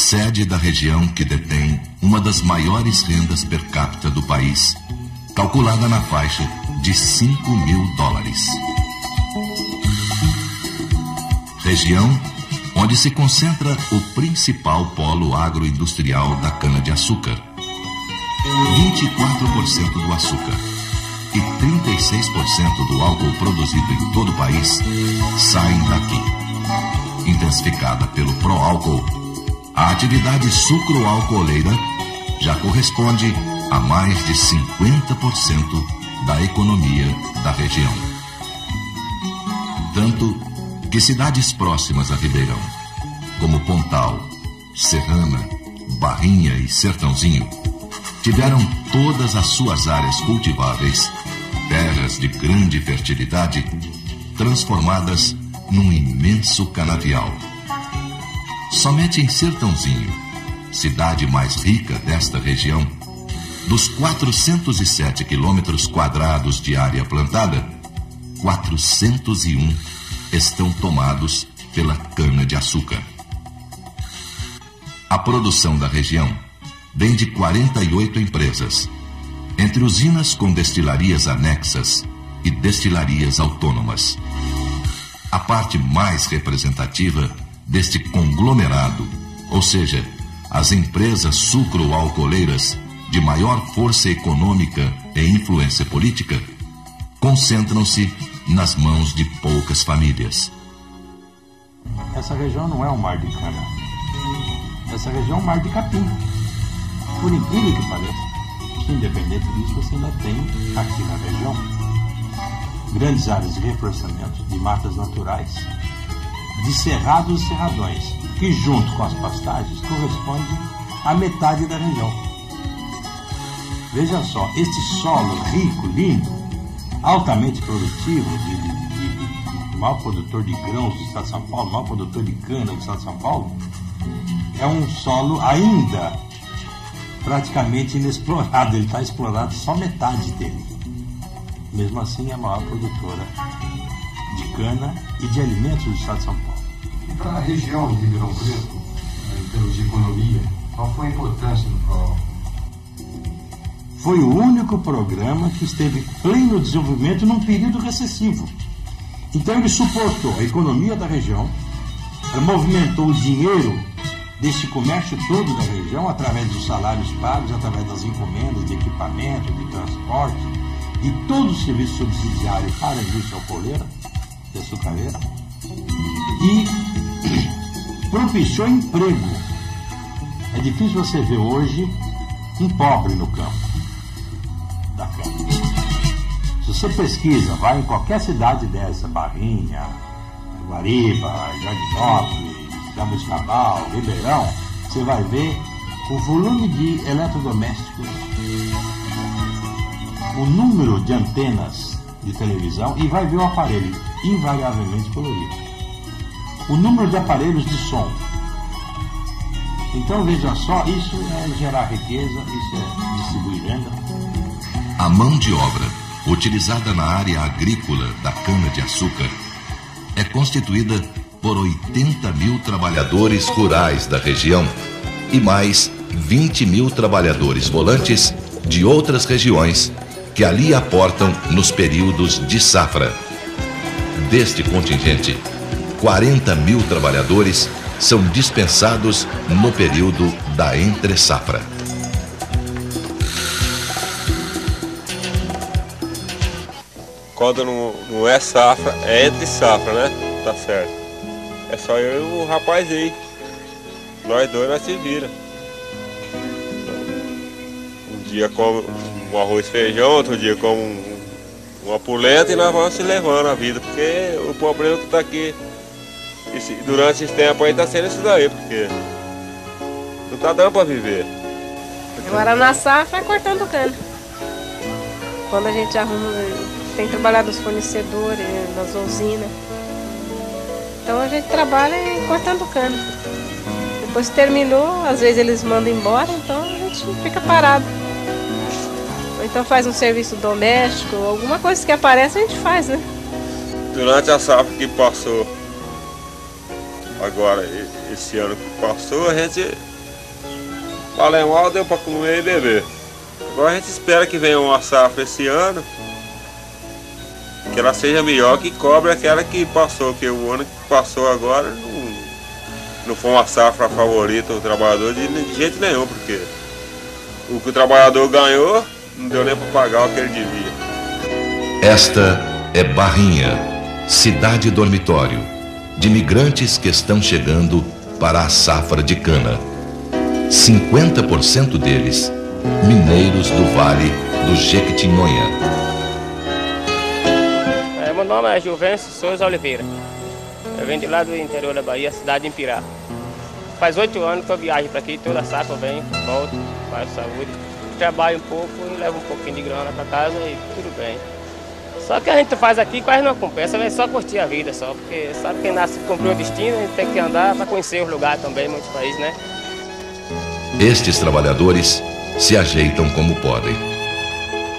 sede da região que detém uma das maiores rendas per capita do país, calculada na faixa de $5.000. Região onde se concentra o principal polo agroindustrial da cana-de-açúcar. 24% do açúcar e 36% do álcool produzido em todo o país saem daqui. Intensificada pelo Proálcool, a atividade sucroalcooleira já corresponde a mais de 50% da economia da região. Tanto que cidades próximas a Ribeirão, como Pontal, Serrana, Barrinha e Sertãozinho, tiveram todas as suas áreas cultiváveis, terras de grande fertilidade, transformadas num imenso canavial. Somente em Sertãozinho, cidade mais rica desta região, dos 407 quilômetros quadrados de área plantada, 401 estão tomados pela cana-de-açúcar. A produção da região vem de 48 empresas, entre usinas com destilarias anexas e destilarias autônomas. A parte mais representativa deste conglomerado, ou seja, as empresas sucroalcooleiras de maior força econômica e influência política, concentram-se nas mãos de poucas famílias. Essa região não é um mar de cana. Essa região é um mar de capim. Por incrível que pareça, independente disso, você ainda tem aqui na região grandes áreas de reflorestamento de matas naturais, de cerrados e cerradões, que junto com as pastagens correspondem à metade da região. Veja só, este solo rico, lindo, altamente produtivo, de maior produtor de grãos do estado de São Paulo, maior produtor de cana do estado de São Paulo, é um solo ainda praticamente inexplorado. Ele está explorado só metade dele. Mesmo assim, é a maior produtora de cana e de alimentos do estado de São Paulo. E para a região de Ribeirão Preto, em termos de economia, qual foi a importância do Proálcool? Foi o único programa que esteve em pleno desenvolvimento num período recessivo. Então ele suportou a economia da região, movimentou o dinheiro desse comércio todo da região através dos salários pagos, através das encomendas de equipamento, de transporte e todo o serviço subsidiário para a indústria alcooleira e açucareira, e propiciou emprego. É difícil você ver hoje um pobre no campo da cana. Se você pesquisa, vai em qualquer cidade dessa, Barrinha, Guariba, Jardinópolis, Jabuticabal, Ribeirão, você vai ver o volume de eletrodomésticos, o número de antenas de televisão e vai ver o aparelho invariavelmente colorido. O número de aparelhos de som. Então veja só, isso é gerar riqueza, isso é distribuir renda. A mão de obra utilizada na área agrícola da cana-de-açúcar é constituída por 80 mil trabalhadores rurais da região e mais 20 mil trabalhadores volantes de outras regiões que ali aportam nos períodos de safra. Deste contingente, 40 mil trabalhadores são dispensados no período da entre-safra. Quando não é safra, é entre safra, né? Tá certo. É só eu e o rapaz aí. Nós dois, nós se vira. Um dia come um arroz e feijão, outro dia come uma polenta e nós vamos se levando a vida. Porque o problema que tá aqui durante esse tempo aí tá sendo isso daí, porque não tá dando pra viver. Agora na safra é cortando cana. Quando a gente arruma, tem trabalhado os fornecedores, nas usinas. Então a gente trabalha cortando cana. Depois que terminou, às vezes eles mandam embora, então a gente fica parado. Ou então faz um serviço doméstico, alguma coisa que aparece a gente faz, né? Durante a safra que passou, agora esse ano que passou, a gente Falei mal, deu para comer e beber. Agora a gente espera que venha uma safra esse ano, que ela seja melhor, que cobre aquela que passou, que o ano que passou agora não foi uma safra favorita do trabalhador de jeito nenhum, porque o que o trabalhador ganhou não deu nem para pagar o que ele devia. Esta é Barrinha, cidade dormitório, de migrantes que estão chegando para a safra de cana. 50% deles, mineiros do Vale do Jequitinhonha. Meu nome é Juvencio Souza Oliveira. Eu venho de lá do interior da Bahia, cidade de Impirá. Faz 8 anos que eu viajo para aqui, toda safra eu venho, volto, faço saúde. Trabalho um pouco e levo um pouquinho de grana para casa e tudo bem. Só que a gente faz aqui quase não compensa, é só curtir a vida só, porque sabe quem nasce cumpriu o destino, a gente tem que andar para conhecer os lugares também, muitos países, né? Estes trabalhadores se ajeitam como podem.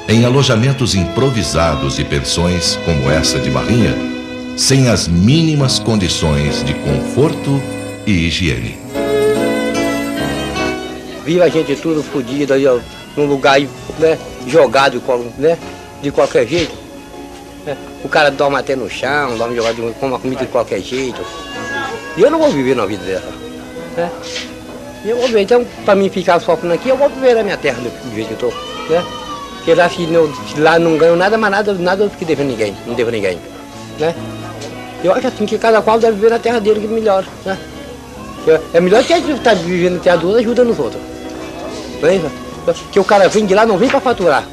Em alojamentos improvisados e pensões como essa de Barrinha, sem as mínimas condições de conforto e higiene. Viu a gente tudo fodido aí, ó, num lugar, né, jogado, né, de qualquer jeito. Né? O cara dorme até no chão, dorme jogado, come a comida de qualquer jeito. E eu não vou viver na vida dessa. Né? Eu vou ver, então, para mim ficar sofrendo aqui, eu vou viver na minha terra do jeito que eu tô. Né? Porque lá não ganho nada, mas nada eu fiquei devendo ninguém, não devo ninguém. Né? Eu acho assim que cada qual deve viver na terra dele que é melhor. Né? É melhor que a gente estar vivendo na terra do outro ajuda nos outros. Não é isso? Que o cara vem de lá, não vem para faturar.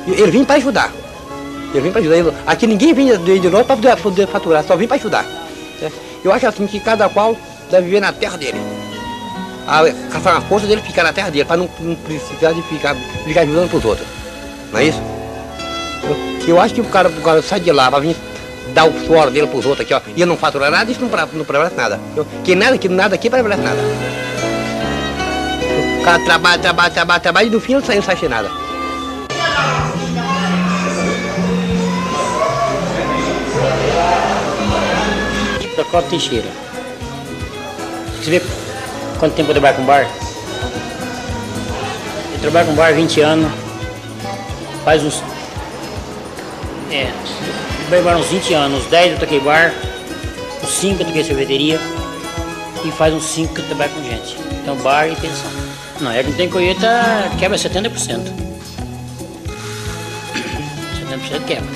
Ele vem para ajudar. Ele vem para ajudar. Aqui ninguém vem de nós para poder faturar, só vem para ajudar. Eu acho assim que cada qual deve viver na terra dele. A força dele ficar na terra dele, para não precisar de ficar ajudando para os outros. Não é isso? Eu acho que o cara sai de lá para vir dar o suor dele para os outros aqui, ó, e não faturar nada, isso não prevalece nada. Que nada aqui prevalece nada. O cara trabalha e no fim não sai sem nada. Procopio Teixeira. Você vê quanto tempo eu trabalho com bar? Eu trabalho com bar há 20 anos. Faz uns... eu trabalho bar uns 20 anos. Uns 10 eu toquei bar. Uns 5 eu toquei sorveteria. E faz uns 5 que eu trabalho com gente. Então bar e pensão. Na época que tem colheita, quebra 70%. 70% quebra.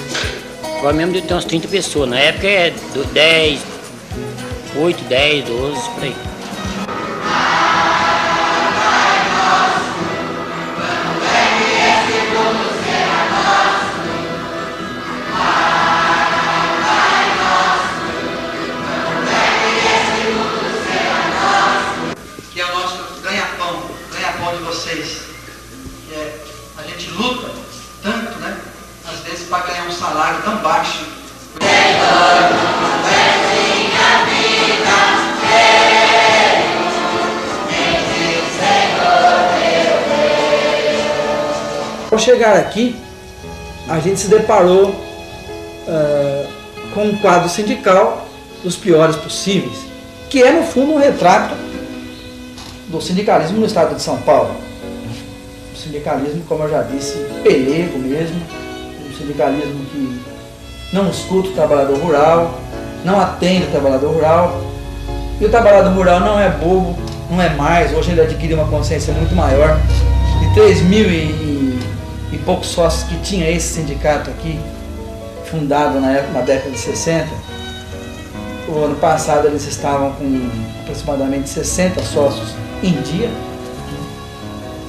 Agora mesmo tem umas 30 pessoas. Na época é 10, 8, 10, 12, por aí. Que é o nosso ganha-pão de vocês. Que é, a gente luta tanto, né? Às vezes para ganhar um salário tão baixo. Ao chegar aqui, a gente se deparou com um quadro sindical dos piores possíveis, que é no fundo um retrato do sindicalismo no estado de São Paulo. Um sindicalismo, como eu já disse, pelego mesmo, um sindicalismo que não escuta o trabalhador rural, não atende o trabalhador rural, e o trabalhador rural não é bobo, não é mais, hoje ele adquire uma consciência muito maior. De 3 mil e poucos sócios que tinha esse sindicato aqui, fundado na década de 60, o ano passado eles estavam com aproximadamente 60 sócios em dia.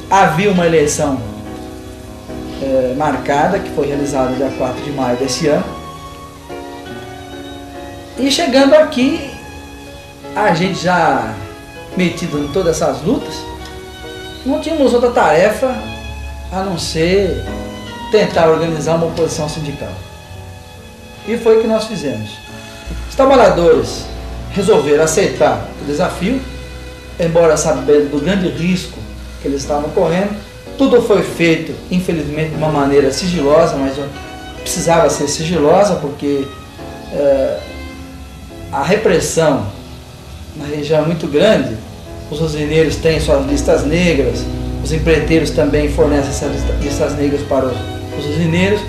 Havia uma eleição marcada, que foi realizada dia 4 de maio desse ano. E chegando aqui, a gente já metido em todas essas lutas, não tínhamos outra tarefa a não ser tentar organizar uma oposição sindical. E foi o que nós fizemos. Os trabalhadores resolveram aceitar o desafio, embora sabendo do grande risco que eles estavam correndo. Tudo foi feito, infelizmente, de uma maneira sigilosa, mas precisava ser sigilosa porque a repressão na região é muito grande os usineiros têm suas listas negras, os empreiteiros também fornecem essas listas negras para os usineiros.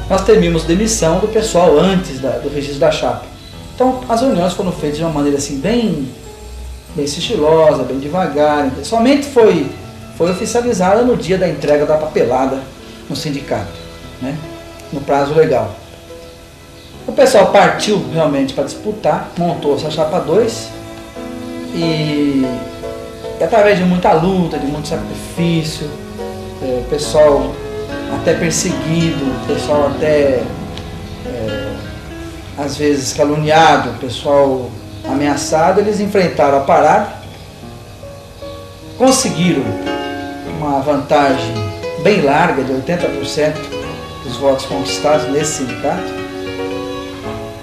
Nós temíamos demissão do pessoal antes do registro da chapa. Então as reuniões foram feitas de uma maneira assim bem sigilosa, bem devagar. Somente foi oficializada no dia da entrega da papelada no sindicato, né? No prazo legal. O pessoal partiu realmente para disputar, montou essa chapa 2 e através de muita luta, de muito sacrifício, o pessoal até perseguido, o pessoal até às vezes caluniado, o pessoal ameaçado, eles enfrentaram a parada, conseguiram uma vantagem bem larga de 80% dos votos conquistados nesse sindicato.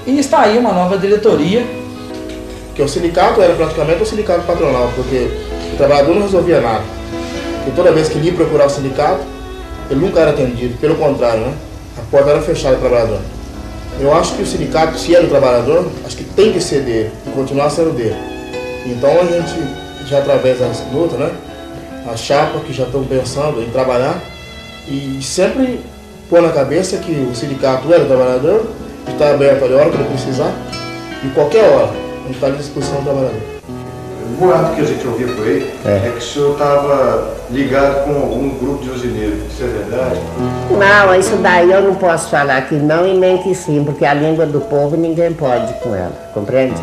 E está aí uma nova diretoria. Que o sindicato era praticamente um sindicato patronal, porque o trabalhador não resolvia nada. E toda vez que ele ia procurar o sindicato, ele nunca era atendido, pelo contrário, né? A porta era fechada para o trabalhador. Eu acho que o sindicato, se é do trabalhador, acho que tem que ser dele e continuar sendo dele. Então a gente, já através dessa luta, né? A chapa que já estão pensando em trabalhar e sempre pôr na cabeça que o sindicato é do trabalhador, está aberto a hora que ele precisar e qualquer hora a gente está à disposição do trabalhador. O boato que a gente ouvia por aí é que o senhor estava ligado com algum grupo de usineiros. Isso é verdade? Não, isso daí eu não posso falar que não e nem que sim, porque a língua do povo ninguém pode com ela, compreende?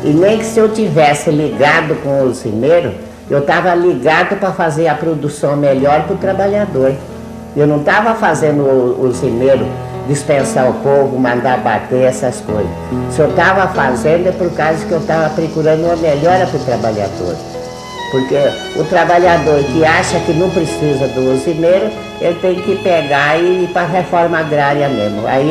E nem que se eu tivesse ligado com o usineiro, eu estava ligado para fazer a produção melhor para o trabalhador. Eu não estava fazendo o usineiro dispensar o povo, mandar bater, essas coisas. Se eu estava fazendo é por causa que eu estava procurando uma melhora para o trabalhador. Porque o trabalhador que acha que não precisa do usineiro, ele tem que pegar e ir para a reforma agrária mesmo. Aí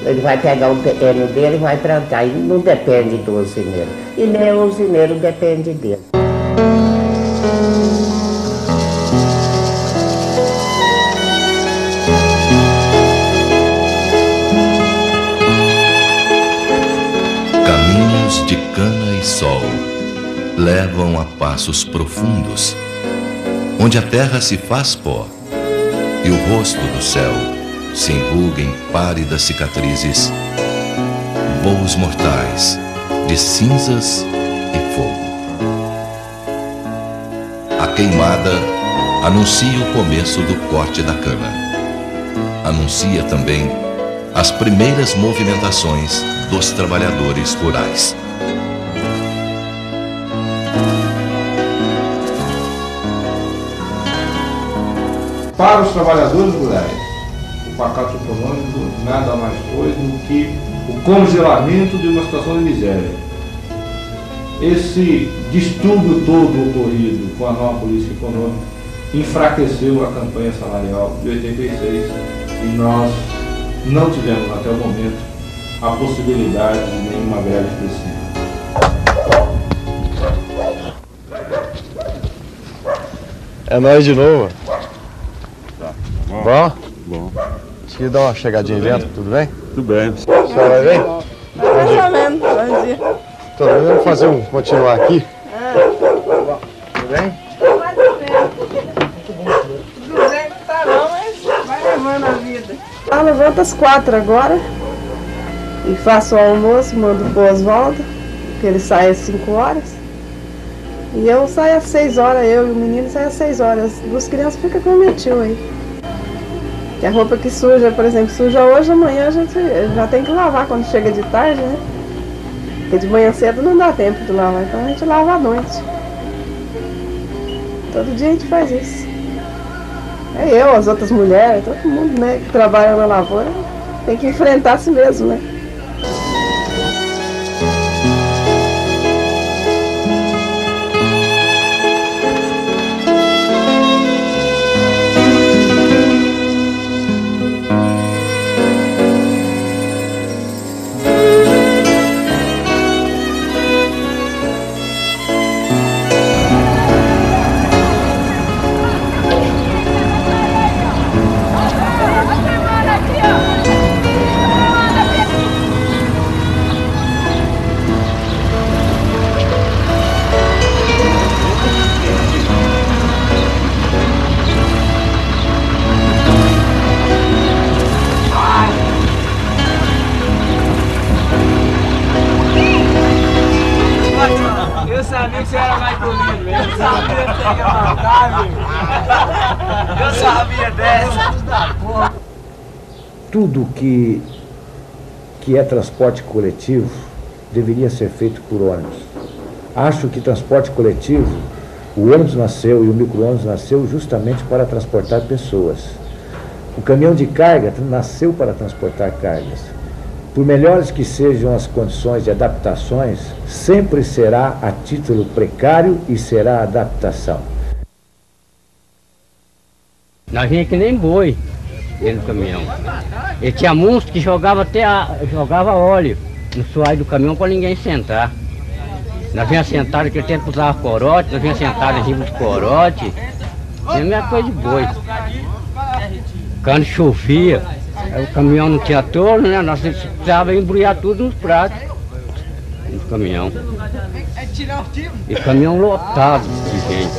ele vai pegar o terreno dele e vai plantar. E não depende do usineiro. E nem o usineiro depende dele. De cana e sol levam a passos profundos, onde a terra se faz pó e o rosto do céu se enruga em pálidas cicatrizes, voos mortais de cinzas e fogo. A queimada anuncia o começo do corte da cana. Anuncia também as primeiras movimentações dos trabalhadores rurais. Para os trabalhadores rurais, o pacote econômico nada mais foi do que o congelamento de uma situação de miséria. Esse distúrbio todo ocorrido com a nova política econômica enfraqueceu a campanha salarial de 86 e nós não tivemos até o momento a possibilidade de nenhuma greve expressiva. É nóis de novo. Bom? Bom. Deixa eu dar uma chegadinha dentro, tudo bem? Tudo bem. A senhora vai bem? Mais ou menos, bom dia. Tô vendo fazer continuar aqui. Tudo bem? Mais ou menos. Tudo bem que tá não, mas vai levando a vida. Eu levanto às 4 agora e faço o almoço, mando pro Oswaldo, que ele sai às 5 horas. E eu saio às 6 horas, eu e o menino saio às 6 horas. As duas crianças ficam com o meu tio aí. Que a roupa que suja, por exemplo, suja hoje, amanhã a gente já tem que lavar quando chega de tarde, né? Porque de manhã cedo não dá tempo de lavar, então a gente lava à noite. Todo dia a gente faz isso. É eu, as outras mulheres, todo mundo, né, que trabalha na lavoura, tem que enfrentar a si mesmo, né? Eu sabia dessa. Tudo que é transporte coletivo deveria ser feito por ônibus. Acho que transporte coletivo, o ônibus nasceu e o micro-ônibus nasceu justamente para transportar pessoas. O caminhão de carga nasceu para transportar cargas. Por melhores que sejam as condições de adaptações, sempre será a título precário e será adaptação. Nós vinha que nem boi dentro do caminhão. E tinha monstro que jogava jogava óleo no soalho do caminhão para ninguém sentar. Nós vinha sentado, naquele tempo usava corote, nós vinha sentado em cima dos corote. É a mesma coisa de boi. Quando chovia, o caminhão não tinha torno, né? Nós precisávamos embrulhar tudo nos pratos. No caminhão. E caminhão lotado de gente.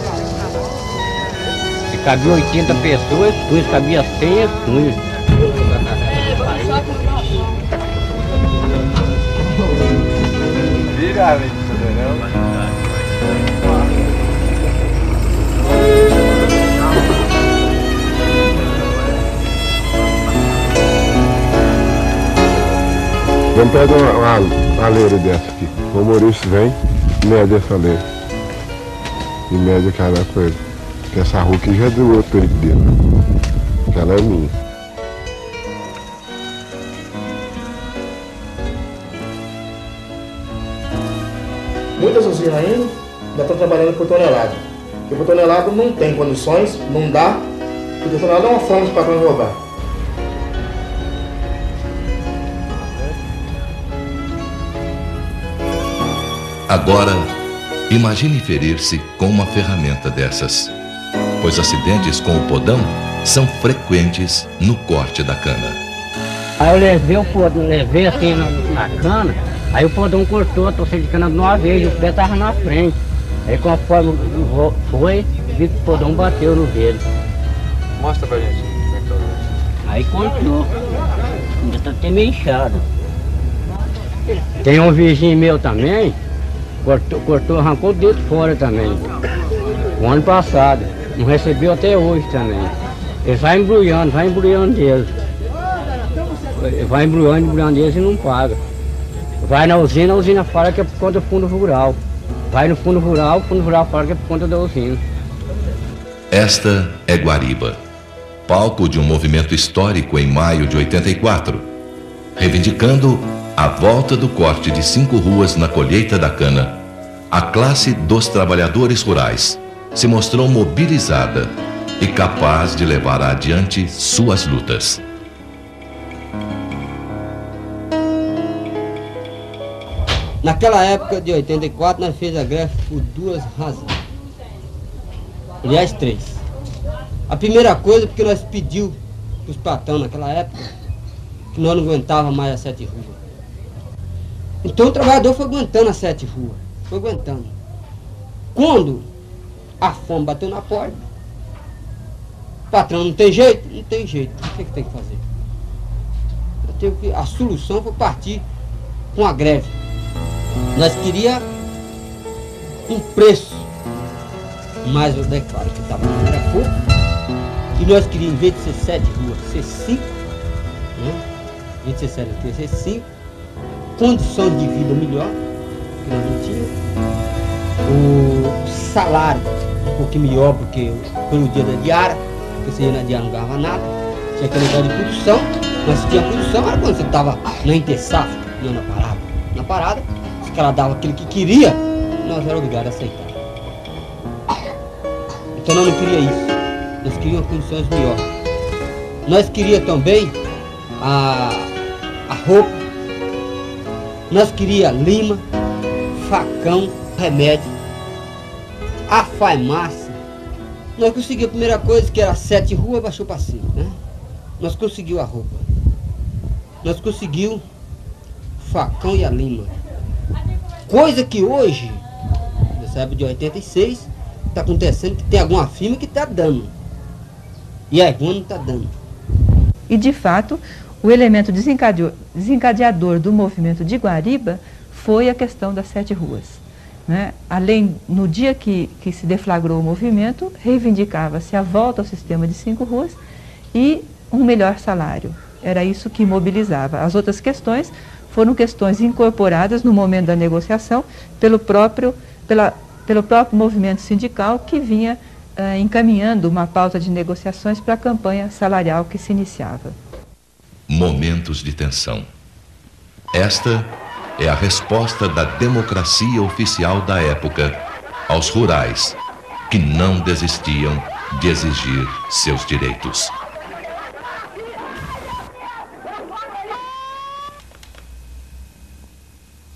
E cabia 80 pessoas, depois cabia 100 punhos. Vira, entendeu? Vamos pegar uma leira dessa aqui. O Maurício vem, mede essa leira. E mede aquela com ele. Porque essa rua aqui já é do outro dele. Aquela é minha. Muitas usinas ainda estão trabalhando por tonelada. Porque por tonelada não tem condições, não dá. Porque tonelada é uma forma de patrão roubar. Agora, imagine ferir-se com uma ferramenta dessas, pois acidentes com o podão são frequentes no corte da cana. Aí eu levei o podão, levei assim na cana, aí o podão cortou a torcida de cana de uma vez, o pé estava na frente. Aí conforme foi, vi que o podão bateu no dedo. Mostra pra gente como é que tá. Aí cortou, ainda está até meio inchado. Tem um vizinho meu também, cortou, arrancou o dedo fora também. O ano passado. Não recebeu até hoje também. Ele vai embrulhando deles. Vai embrulhando deles e não paga. Vai na usina, a usina fala que é por conta do fundo rural. Vai no fundo rural, o fundo rural fala que é por conta da usina. Esta é Guariba, palco de um movimento histórico em maio de 84, reivindicando a volta do corte de 5 ruas na colheita da cana. A classe dos trabalhadores rurais se mostrou mobilizada e capaz de levar adiante suas lutas. Naquela época de 84, nós fizemos a greve por 2 razões. Aliás, 3. A primeira coisa, porque nós pedimos para os patrões naquela época que nós não aguentávamos mais as 7 ruas. Então o trabalhador foi aguentando as 7 ruas. Foi aguentando. Quando a fome bateu na porta, o patrão não tem jeito? Não tem jeito. O que tem que fazer? A solução foi partir com a greve. Nós queríamos um preço mais adequado, que estava não era pouco. E nós queríamos, em vez de ser 7 ruas, ser 5. Né? Em vez de ser 7, queria ser 5. Condições de vida melhor, que nós não tínhamos. O salário um pouquinho melhor, porque foi o dia da diária, porque você ia na diária não ganhava nada. Tinha aquele negócio de produção, mas se tinha produção era quando você estava na intersafra, não na parada. Na parada, se o cara dava aquilo que queria, nós éramos obrigados a aceitar. Então nós não queríamos isso, nós queríamos condições melhores. Nós queríamos também a roupa, nós queríamos lima, facão, remédio, a farmácia. Nós conseguimos a primeira coisa, que era 7 ruas, baixou para 5, né? Nós conseguimos a roupa, nós conseguimos facão e a lima. Coisa que hoje, nessa época de 86, está acontecendo que tem alguma firma que está dando. E a Ivone não está dando. E de fato, o elemento desencadeador do movimento de Guariba foi a questão das 7 ruas. né, além, no dia que se deflagrou o movimento, reivindicava-se a volta ao sistema de 5 ruas e um melhor salário. Era isso que mobilizava. As outras questões foram questões incorporadas no momento da negociação pelo próprio movimento sindical, que vinha encaminhando uma pauta de negociações para a campanha salarial que se iniciava. Momentos de tensão. Esta é a resposta da democracia oficial da época aos rurais, que não desistiam de exigir seus direitos.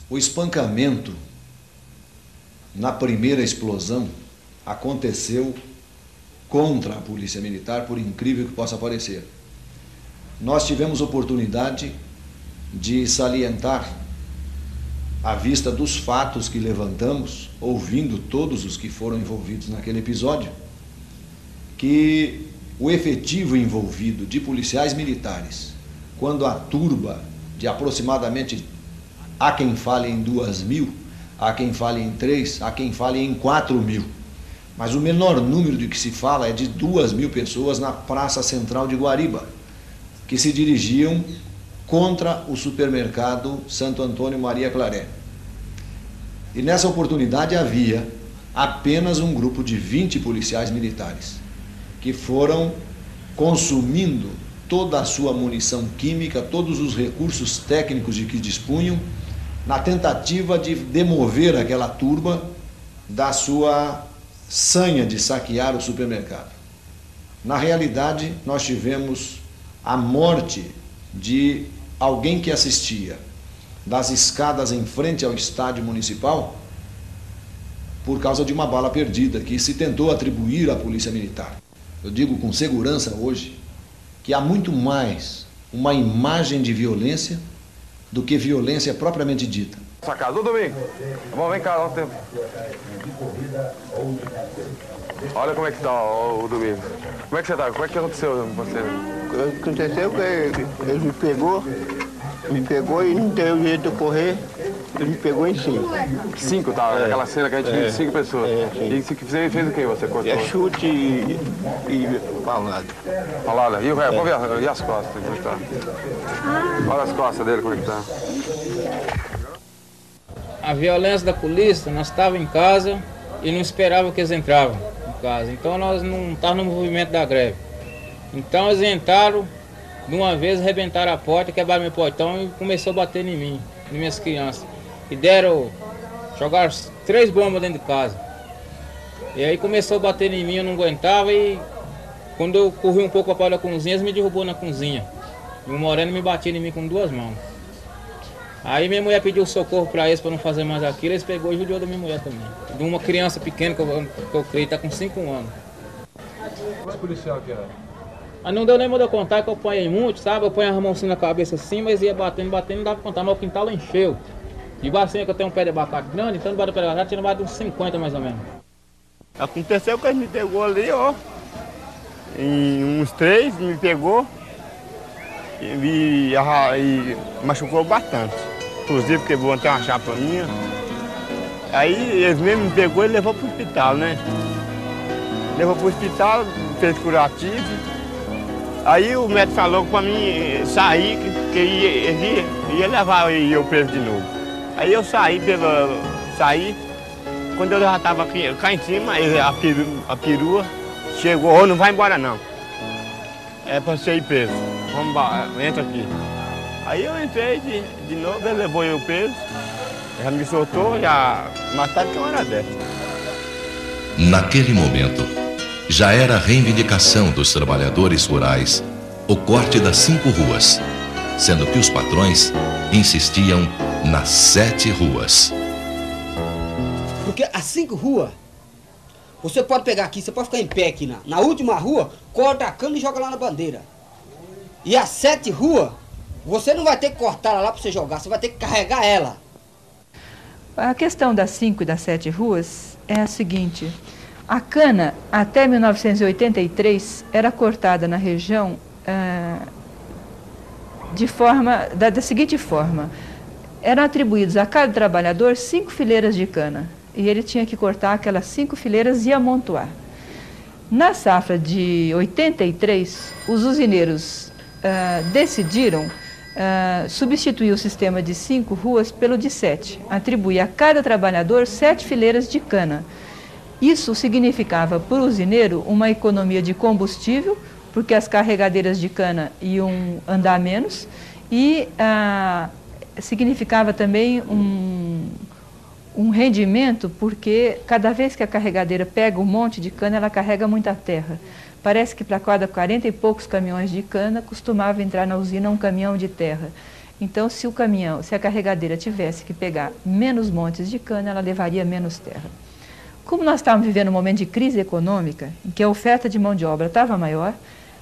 O espancamento na primeira explosão aconteceu contra a Polícia Militar, por incrível que possa parecer. Nós tivemos oportunidade de salientar, à vista dos fatos que levantamos, ouvindo todos os que foram envolvidos naquele episódio, que o efetivo envolvido de policiais militares, quando a turba de aproximadamente, há quem fale em 2.000, há quem fale em 3, há quem fale em 4.000, mas o menor número de que se fala é de 2.000 pessoas na Praça Central de Guariba, que se dirigiam contra o supermercado Santo Antônio Maria Claré. E nessa oportunidade havia apenas um grupo de 20 policiais militares, que foram consumindo toda a sua munição química, todos os recursos técnicos de que dispunham, na tentativa de demover aquela turba da sua sanha de saquear o supermercado. Na realidade, nós tivemos a morte de alguém que assistia das escadas em frente ao estádio municipal por causa de uma bala perdida que se tentou atribuir à Polícia Militar. Eu digo com segurança hoje que há muito mais uma imagem de violência do que violência propriamente dita. Sua casa, ô Domingo, vamos, vem cá, olha o tempo. Olha como é que tá o Domingo. Como é que você tá? Como é que aconteceu com você? Aconteceu que ele me pegou e não deu jeito de eu correr, ele me pegou em 5. 5, tá? É. Aquela cena que a gente viu de 5 pessoas. E você fez o que você cortou? É chute e paulada. Paulada? E o resto? Vamos ver, e as costas, como é que tá? Olha as costas dele, como é que tá. A violência da polícia, nós estávamos em casa e não esperava que eles entravam em casa. Então nós não estávamos no movimento da greve. Então eles entraram, de uma vez arrebentaram a porta, quebraram meu portão e começou a bater em mim, nas minhas crianças. E jogaram 3 bombas dentro de casa. E aí começou a bater em mim, eu não aguentava e quando eu corri um pouco para a cozinha, eles me derrubou na cozinha. E o moreno me batia em mim com 2 mãos. Aí minha mulher pediu socorro para eles para não fazer mais aquilo, eles pegou e judiou da minha mulher também. De uma criança pequena que eu creio, está com 5 anos. Quantos policial que era? Mas não deu nem de eu contar que eu apanhei muito, sabe? Eu ponho a mão assim na cabeça assim, mas ia batendo, não dava pra contar, mas o quintal encheu. E assim que eu tenho um pé de abacate grande, então debaixo do pé de abacate tinha mais de uns 50 mais ou menos. Aconteceu que ele me pegou ali, ó. Em uns 3, me pegou e machucou bastante. Inclusive quebrou até uma chapa minha. Aí eles mesmo me pegou e levou pro hospital, né? Levou pro hospital, fez curativo. Aí o médico falou pra mim sair, que ele ia levar eu preso de novo. Aí eu saí quando eu já estava cá em cima, a perua chegou, não vai embora não. É pra você ir preso, vamos embora, entra aqui. Aí eu entrei de novo, ele levou eu preso, já me soltou, já mais tarde que uma hora dessa. Naquele momento, já era a reivindicação dos trabalhadores rurais o corte das 5 ruas, sendo que os patrões insistiam nas 7 ruas. Porque as 5 ruas, você pode pegar aqui, você pode ficar em pé aqui na última rua, corta a cana e joga lá na bandeira. E as 7 ruas, você não vai ter que cortar ela lá para você jogar, você vai ter que carregar ela. A questão das 5 e das 7 ruas é a seguinte: a cana, até 1983, era cortada na região da seguinte forma: eram atribuídos a cada trabalhador 5 fileiras de cana. e ele tinha que cortar aquelas 5 fileiras e amontoar. Na safra de 83, os usineiros decidiram substituir o sistema de 5 ruas pelo de 7, atribuir a cada trabalhador 7 fileiras de cana. Isso significava para o usineiro uma economia de combustível, porque as carregadeiras de cana iam andar menos, e significava também um rendimento, porque cada vez que a carregadeira pega um monte de cana, ela carrega muita terra. Parece que para cada 40 e poucos caminhões de cana, costumava entrar na usina um caminhão de terra. Então, se a carregadeira tivesse que pegar menos montes de cana, ela levaria menos terra. Como nós estávamos vivendo um momento de crise econômica, em que a oferta de mão de obra estava maior,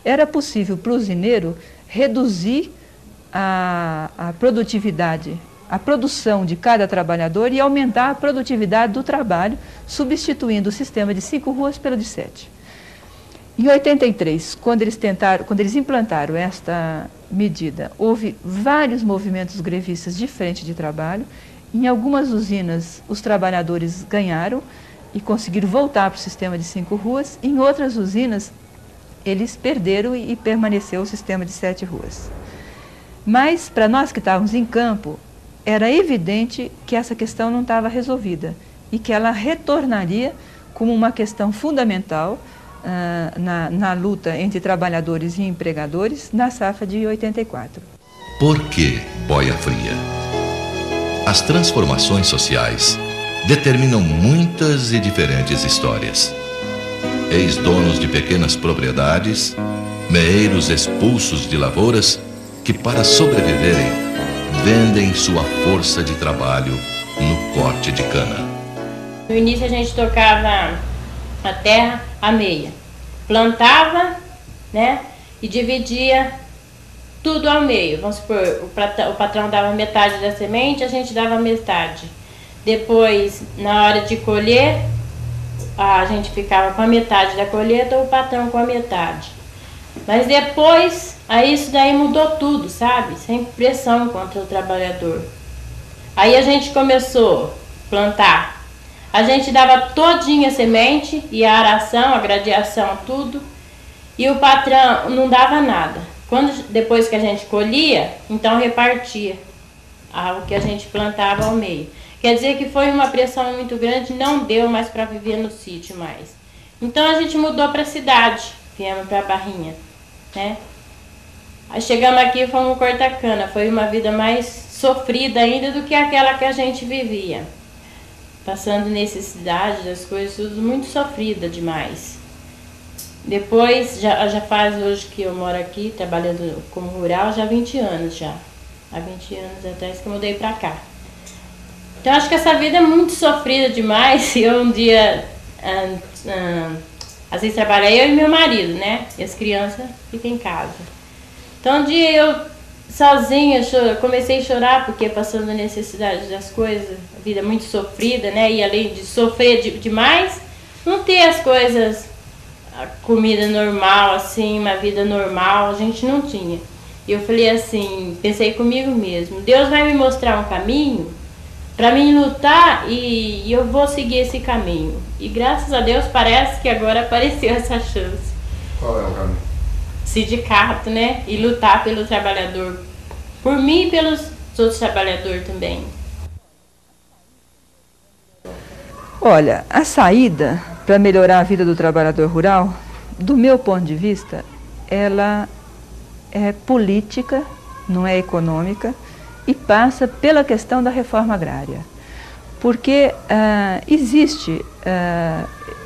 era possível para o usineiro reduzir a produtividade, a produção de cada trabalhador e aumentar a produtividade do trabalho, substituindo o sistema de 5 ruas pelo de 7. Em 83, quando eles implantaram esta medida, houve vários movimentos grevistas de frente de trabalho. Em algumas usinas, os trabalhadores ganharam e conseguiram voltar para o sistema de 5 ruas. Em outras usinas, eles perderam e permaneceu o sistema de 7 ruas. Mas, para nós que estávamos em campo, era evidente que essa questão não estava resolvida e que ela retornaria como uma questão fundamental na luta entre trabalhadores e empregadores na safra de 84. Por que boia fria? As transformações sociais determinam muitas e diferentes histórias. Ex-donos de pequenas propriedades, meeiros expulsos de lavouras que, para sobreviverem, vendem sua força de trabalho no corte de cana. No início a gente tocava a terra a meia, plantava, né, e dividia tudo ao meio. Vamos supor, o patrão dava metade da semente, a gente dava metade. Depois, na hora de colher, a gente ficava com a metade da colheita, ou o patrão com a metade. Mas depois, aí isso daí mudou tudo, sabe? Sem pressão contra o trabalhador. Aí a gente começou a plantar. A gente dava todinha a semente e a aração, a gradiação, tudo. E o patrão não dava nada. Depois que a gente colhia, então repartia o que a gente plantava ao meio. Quer dizer que foi uma pressão muito grande, não deu mais para viver no sítio mais. Então a gente mudou para a cidade, viemos para a Barrinha, né? Aí chegamos aqui e fomos cortar cana. Foi uma vida mais sofrida ainda do que aquela que a gente vivia. Passando necessidade, as coisas, tudo muito sofrida demais. Depois, já faz hoje que eu moro aqui, trabalhando como rural, já há 20 anos já. Há 20 anos atrás que eu mudei para cá. Então acho que essa vida é muito sofrida demais. Eu um dia, às vezes trabalho eu e meu marido, né? E as crianças ficam em casa. Então um dia eu sozinha comecei a chorar porque passando a necessidade das coisas, a vida é muito sofrida, né? E além de sofrer demais, não ter as coisas, a comida normal, assim, uma vida normal, a gente não tinha. E eu falei assim, pensei comigo mesmo, Deus vai me mostrar um caminho para mim lutar e eu vou seguir esse caminho. E graças a Deus parece que agora apareceu essa chance. Qual é o caminho? Sindicato, né? E lutar pelo trabalhador, por mim e pelos outros trabalhadores também. Olha, a saída para melhorar a vida do trabalhador rural, do meu ponto de vista, ela é política, não é econômica, e passa pela questão da reforma agrária. Porque existe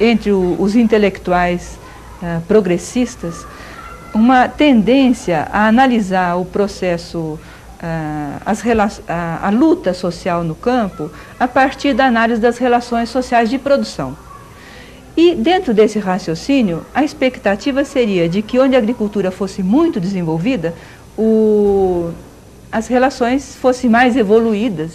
entre os intelectuais progressistas uma tendência a analisar o processo, a luta social no campo, a partir da análise das relações sociais de produção. E dentro desse raciocínio, a expectativa seria de que onde a agricultura fosse muito desenvolvida, as relações fossem mais evoluídas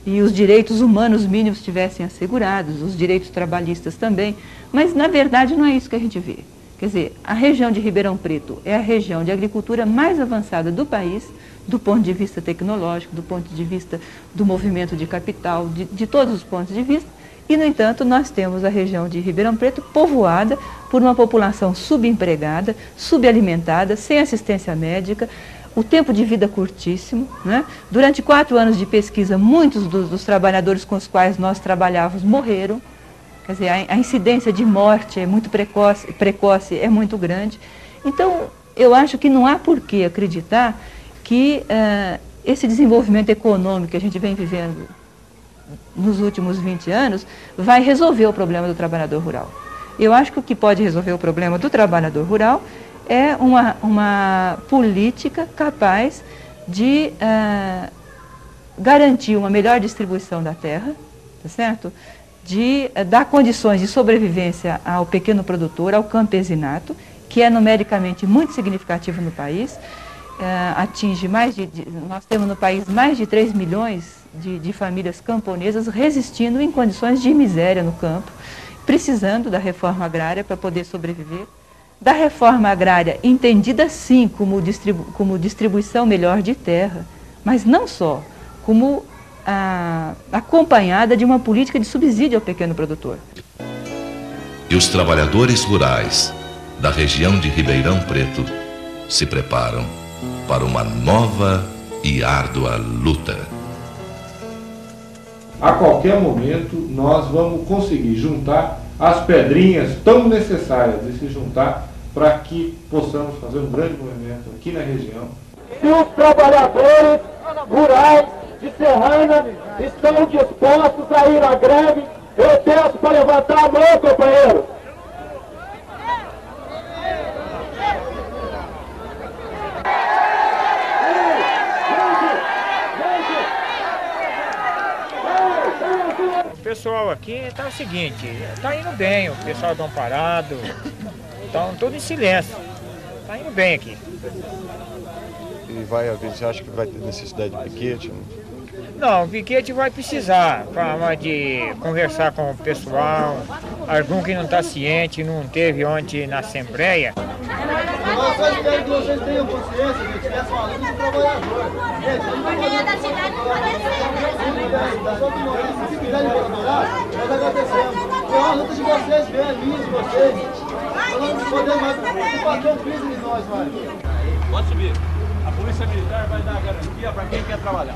e os direitos humanos mínimos estivessem assegurados, os direitos trabalhistas também, mas na verdade não é isso que a gente vê. Quer dizer, a região de Ribeirão Preto é a região de agricultura mais avançada do país, do ponto de vista tecnológico, do ponto de vista do movimento de capital, de todos os pontos de vista, E, no entanto, nós temos a região de Ribeirão Preto povoada por uma população subempregada, subalimentada, sem assistência médica, o tempo de vida curtíssimo, né? Durante 4 anos de pesquisa, muitos dos trabalhadores com os quais nós trabalhávamos morreram. Quer dizer, a incidência de morte é muito precoce, é muito grande. Então, eu acho que não há por que acreditar que esse desenvolvimento econômico que a gente vem vivendo nos últimos 20 anos vai resolver o problema do trabalhador rural. Eu acho que o que pode resolver o problema do trabalhador rural é uma política capaz de garantir uma melhor distribuição da terra, tá certo? De dar condições de sobrevivência ao pequeno produtor, ao campesinato, que é numericamente muito significativo no país. Atinge nós temos no país mais de 3 milhões de famílias camponesas resistindo em condições de miséria no campo, precisando da reforma agrária para poder sobreviver. Da reforma agrária entendida sim como distribuição melhor de terra, mas não só, como acompanhada de uma política de subsídio ao pequeno produtor. E os trabalhadores rurais da região de Ribeirão Preto se preparam para uma nova e árdua luta. A qualquer momento nós vamos conseguir juntar as pedrinhas tão necessárias de se juntar para que possamos fazer um grande movimento aqui na região. Se os trabalhadores rurais de Serrana estão dispostos a ir à greve, eu peço para levantar a mão, companheiro. O pessoal aqui está o seguinte, está indo bem, o pessoal estão parado, estão todos em silêncio, está indo bem aqui. E você acha que vai ter necessidade de piquete? Não, o piquete vai precisar, de conversar com o pessoal, algum que não está ciente, não teve ontem na Assembleia. Nós queremos que vocês tenham consciência de que tivesse falando do trabalhador. Gente, se quiserem colaborar, nós agradecemos. Foi uma luta de vocês mesmo, minha de vocês. Nós não podemos mais, o patrão pisa de nós, vai. Pode subir. A Polícia Militar vai dar garantia para quem quer trabalhar.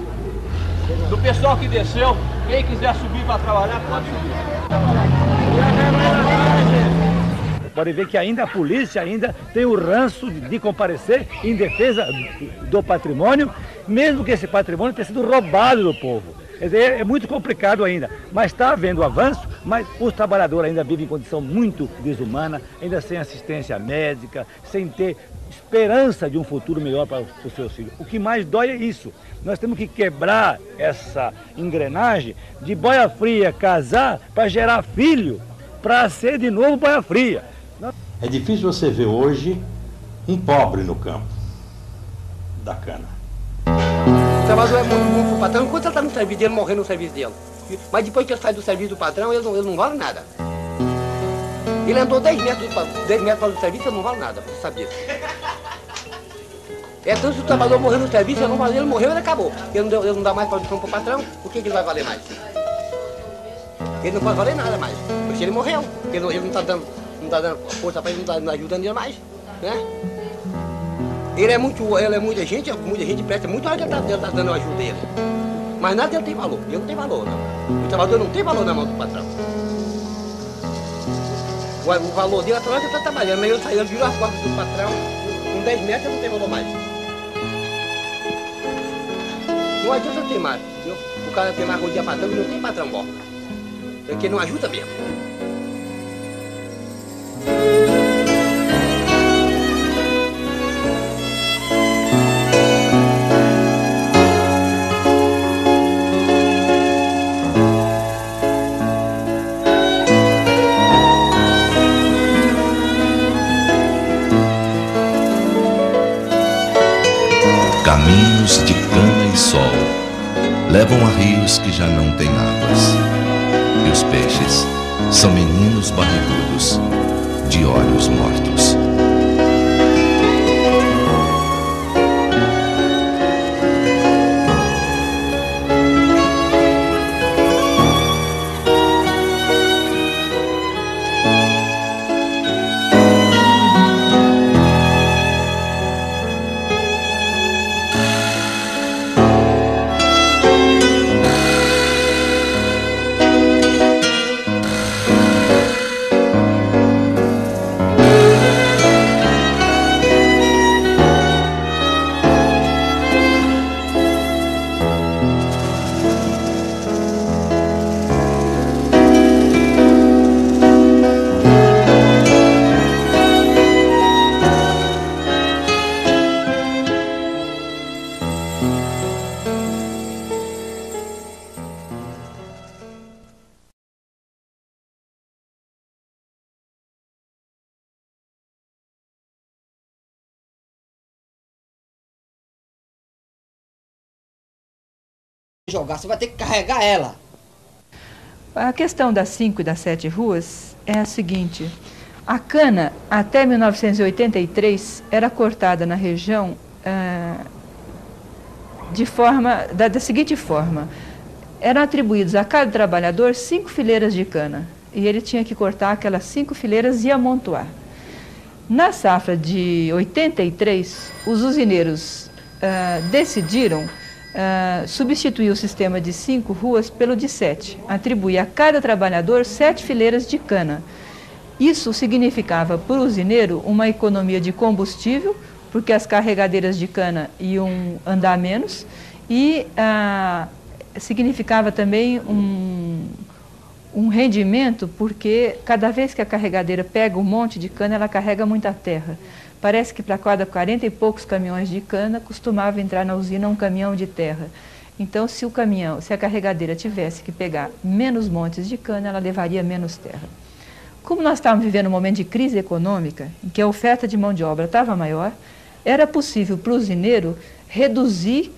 Do pessoal que desceu, quem quiser subir para trabalhar, pode subir. Pode ver que ainda a polícia ainda tem o ranço de comparecer em defesa do patrimônio, mesmo que esse patrimônio tenha sido roubado do povo. Quer dizer, é muito complicado ainda, mas está havendo avanço, mas os trabalhadores ainda vivem em condição muito desumana, ainda sem assistência médica, sem ter esperança de um futuro melhor para os seus filhos. O que mais dói é isso. Nós temos que quebrar essa engrenagem de boia fria, casar para gerar filho, para ser de novo boia fria. É difícil você ver hoje um pobre no campo da cana. O trabalhador é muito bom para o patrão, enquanto ele está no serviço dele, morrendo no serviço dele. Mas depois que ele sai do serviço do patrão, ele não vale nada. Ele andou 10 metros para o serviço, ele não vale nada, você sabia. É tanto se o trabalhador morrer no serviço, ele morreu, ele acabou. Ele não dá mais produção para o patrão, o que ele vai valer mais? Ele não pode valer nada mais, porque ele morreu. Ele não está dando força para ele, não está ajudando ele mais, né? Ele é muita gente presta muito hora que ele está dando ajuda dele. Mas nada dele tem valor, ele não tem valor, não. O trabalhador não tem valor na mão do patrão. O valor dele é que ele está trabalhando, mas ele virou as costas do patrão, com 10 metros ele não tem valor mais. Não adianta ter mais. O cara tem mais rodinha patrão e não tem patrão bom. Porque não ajuda mesmo. Caminhos de cana e sol levam a rios que já não têm águas. E os peixes são meninos barrigudos de olhos mortos. jogar, você vai ter que carregar ela. A questão das 5 e das 7 ruas é a seguinte: a cana, até 1983, era cortada na região da seguinte forma: eram atribuídos a cada trabalhador 5 fileiras de cana, e ele tinha que cortar aquelas 5 fileiras e amontoar. Na safra de 83, os usineiros decidiram substituir o sistema de 5 ruas pelo de 7, atribuir a cada trabalhador 7 fileiras de cana. Isso significava para o usineiro uma economia de combustível, porque as carregadeiras de cana iam andar menos, e significava também um rendimento, porque cada vez que a carregadeira pega um monte de cana, ela carrega muita terra. Parece que para cada 40 e poucos caminhões de cana, costumava entrar na usina um caminhão de terra. Então, se a carregadeira tivesse que pegar menos montes de cana, ela levaria menos terra. Como nós estávamos vivendo um momento de crise econômica, em que a oferta de mão de obra estava maior, era possível para o usineiro reduzir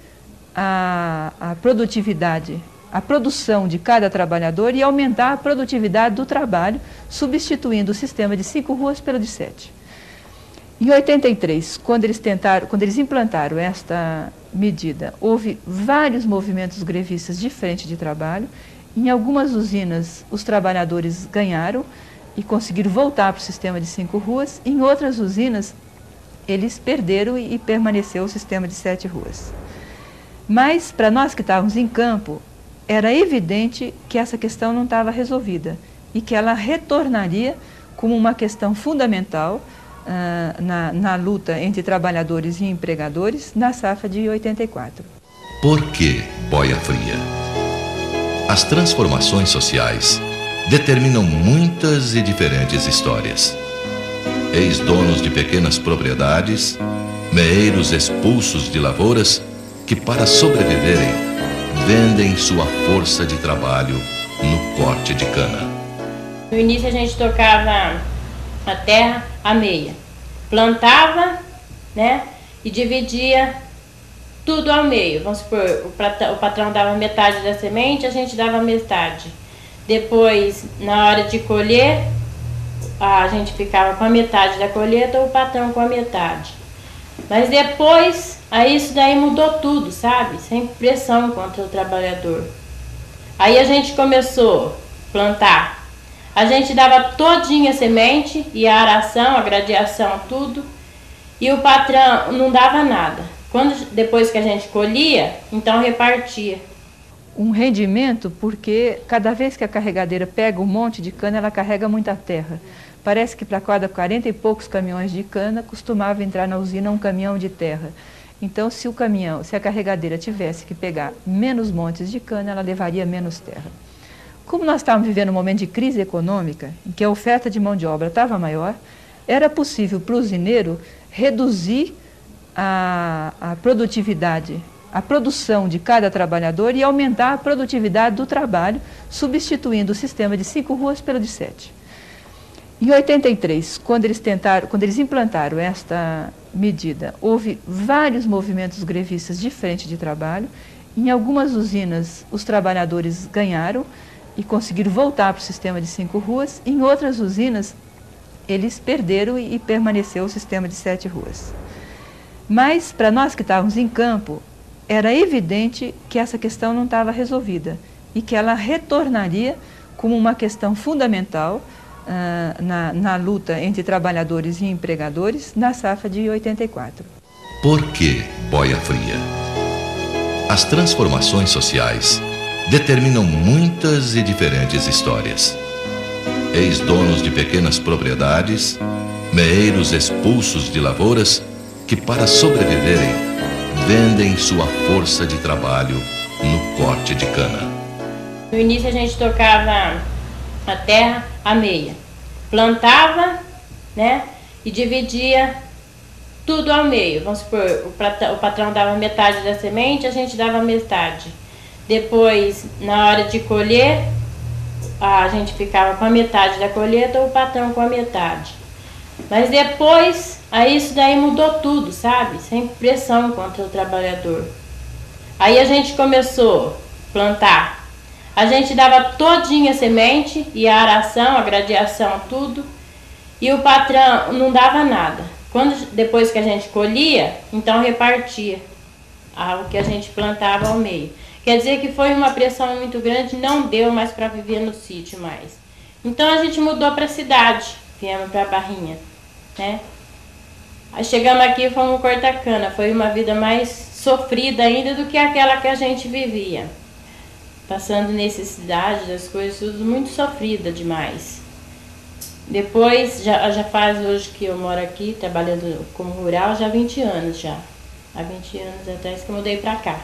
a produtividade, a produção de cada trabalhador, e aumentar a produtividade do trabalho, substituindo o sistema de 5 ruas pelo de 7. Em 83, quando eles implantaram esta medida, houve vários movimentos grevistas de frente de trabalho. Em algumas usinas, os trabalhadores ganharam e conseguiram voltar para o sistema de 5 ruas. Em outras usinas, eles perderam e permaneceu o sistema de 7 ruas. Mas, para nós que estávamos em campo, era evidente que essa questão não estava resolvida e que ela retornaria como uma questão fundamental na luta entre trabalhadores e empregadores na safra de 84. Por que boia fria? As transformações sociais determinam muitas e diferentes histórias. Ex-donos de pequenas propriedades, meeiros expulsos de lavouras que, para sobreviverem, vendem sua força de trabalho no corte de cana. No início a gente tocava a terra a meia, plantava, né, e dividia tudo ao meio. Vamos supor, o patrão dava metade da semente, a gente dava metade. Depois, na hora de colher, a gente ficava com a metade da colheita, ou o patrão com a metade. Mas depois, aí isso daí mudou tudo, sabe? Sem pressão contra o trabalhador. Aí a gente começou a plantar. A gente dava todinha a semente e a aração, a gradiação, tudo. E o patrão não dava nada. Depois que a gente colhia, então repartia. Um rendimento, porque cada vez que a carregadeira pega um monte de cana, ela carrega muita terra. Parece que para cada 40 e poucos caminhões de cana, costumava entrar na usina um caminhão de terra. Então, se a carregadeira tivesse que pegar menos montes de cana, ela levaria menos terra. Como nós estávamos vivendo um momento de crise econômica, em que a oferta de mão de obra estava maior, era possível para o usineiro reduzir a produtividade, a produção de cada trabalhador, e aumentar a produtividade do trabalho, substituindo o sistema de 5 ruas pelo de 7. Em 83, quando eles implantaram esta medida, houve vários movimentos grevistas de frente de trabalho. Em algumas usinas, os trabalhadores ganharam e conseguiram voltar para o sistema de 5 ruas. Em outras usinas, eles perderam e permaneceu o sistema de 7 ruas. Mas, para nós que estávamos em campo, era evidente que essa questão não estava resolvida e que ela retornaria como uma questão fundamental na luta entre trabalhadores e empregadores na safra de 84. Por que boia fria? As transformações sociais determinam muitas e diferentes histórias. Ex-donos de pequenas propriedades, meeiros expulsos de lavouras que, para sobreviverem, vendem sua força de trabalho no corte de cana. No início a gente tocava a terra a meia, plantava, né, e dividia tudo ao meio. Vamos supor, o patrão dava metade da semente, a gente dava metade. Depois, na hora de colher, a gente ficava com a metade da colheita, ou o patrão com a metade. Mas depois, aí isso daí mudou tudo, sabe? Sem pressão contra o trabalhador. Aí a gente começou a plantar. A gente dava todinha a semente e a aração, a gradeação, tudo, e o patrão não dava nada. Depois que a gente colhia, então repartia o que a gente plantava ao meio. Quer dizer que foi uma pressão muito grande, não deu mais para viver no sítio mais. Então a gente mudou para a cidade, viemos para a Barrinha, né? Aí chegamos aqui e fomos cortar cana. Foi uma vida mais sofrida ainda do que aquela que a gente vivia. Passando necessidade, as coisas, tudo muito sofrida demais. Depois, já faz hoje que eu moro aqui, trabalhando como rural, já há 20 anos já. Há 20 anos atrás que eu mudei pra cá.